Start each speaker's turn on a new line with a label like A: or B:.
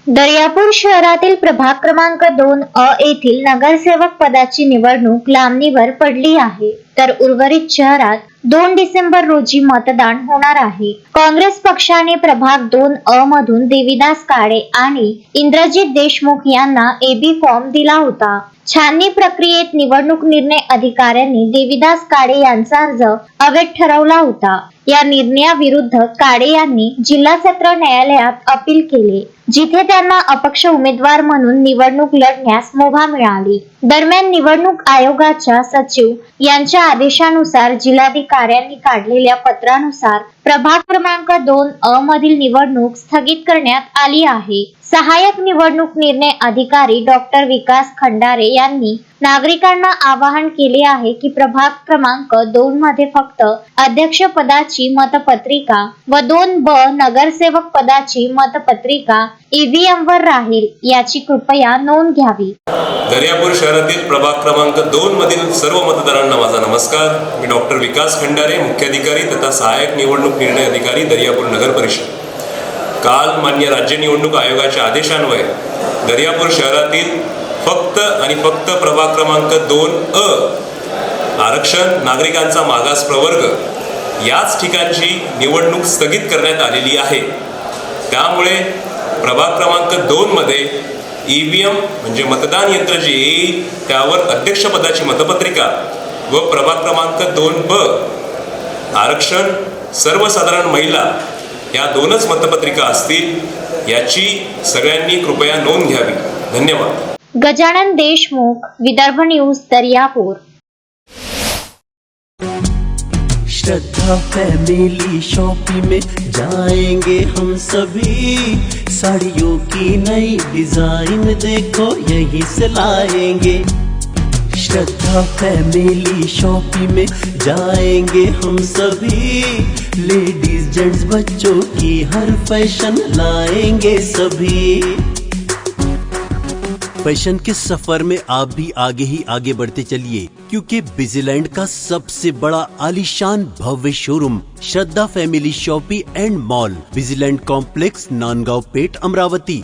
A: दर्यापूर शहरातील प्रभाग क्रमांक 2 येथील नगरसेवक पदाची निवडणूक लांबणीवर पडली आहे, तर उर्वरित शहरात 2 डिसेंबर रोजी मतदान होणार आहे. काँग्रेस पक्षाने प्रभाग 2 मधून देविदास काळे आणि इंद्रजित देशमुख यांना एबी फॉर्म दिला होता. छाननी प्रक्रियेत निवडणूक निर्णय अधिकाऱ्यांनी देविदास काळे यांचा अर्ज अवैध ठरवला होता. या निर्णयाविरुद्ध काळे यांनी जिल्हा सत्र न्यायालयात अपील केले, जिथे त्यांना अपक्ष उमेदवार म्हणून निवडणूक लढण्यास मुभा मिळाली. दरम्यान निवडणूक आयोगाच्या सचिव यांच्या आदेशानुसार जिल्हाधिकाऱ्यांनी काढलेल्या पत्रानुसार प्रभाग क्रमांक 2 मधील निवडणूक स्थगित करण्यात आली आहे. सहाय्यक निवडणूक निर्णय अधिकारी डॉक्टर विकास खंडारे यांनी नागरिकांना आवाहन केले आहे की प्रभाग क्रमांक 2 मध्ये फक्त अध्यक्ष पदाची मतपत्रिका व 2 नगरसेवक पदाची मतपत्रिका ईव्हीएम वर राहील, याची कृपया नोंद घ्यावी.
B: दर्यापूर शहरातील प्रभाग क्रमांक 2 मधील सर्व मतदारांना माझा नमस्कार. मी डॉक्टर विकास खंडारे, मुख्याधिकारी तथा सहाय्यक निवडणूक निर्णय अधिकारी दर्यापूर नगर परिषद. काल मान्य राज्य निवडणूक आयोगाच्या आदेशान्वये दर्यापूर शहरातील फक्त आणि फक्त प्रभाग क्रमांक 2 आरक्षण नागरिकांचा मागास प्रवर्ग याच ठिकाणची निवडणूक स्थगित करण्यात आलेली आहे. त्यामुळे प्रभाग क्रमांक 2 मध्ये ईव्हीएम म्हणजे मतदान यंत्र जे येईल त्यावर अध्यक्षपदाची मतपत्रिका व प्रभाग क्रमांक 2 आरक्षण सर्वसाधारण महिला या 2च मतपत्रिका असतील, याची सगळ्यांनी कृपया नोंद घ्यावी. धन्यवाद.
A: गजानन देशमुख, विदर्भ न्यूज, दर्यापूर.
C: श्रद्धा फैमिली शॉपिंग में जाएंगे हम सभी, साड़ियों की नई डिजाइन देखो यहीं से लाएंगे. श्रद्धा फैमिली शॉपिंग में जाएंगे हम सभी, लेडीज जेंट्स बच्चों की हर फैशन लाएंगे सभी. फैशन के सफर में आप भी आगे ही आगे बढ़ते चलिए, क्योंकि बिजीलैंड का सबसे बड़ा आलीशान भव्य showroom Shraddha family shopping and mall, Busyland complex, Nandgaon Peth, Amravati.